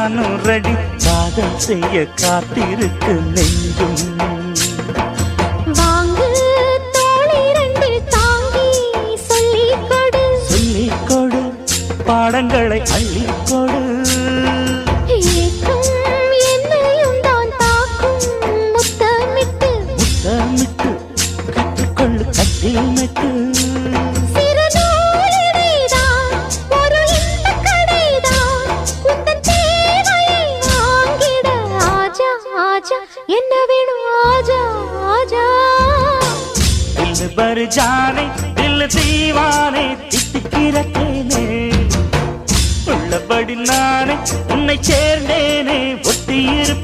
நானும் ரெடி காதல் செய்ய காத்திருக்கு நெஞ்சும் வாங்கு தோழி ரெண்டு தாங்கி சொல்லிக் கொடு பாடங்களை அள்ளிக்கொடு ஏற்றும் என்னையும் தான் தாக்கும் முத்தமிட்டு கற்றுக்கொள்ளு கட்டில் மெட்டு என்ன வேணும் ஆஜா ஆஜா दिल भर जाने दिल दीवाने தித்திக்கிற தேனே உள்ளபடி நானே உன்னை சேர்ந்தேனே ஒட்டியிருப்பேன்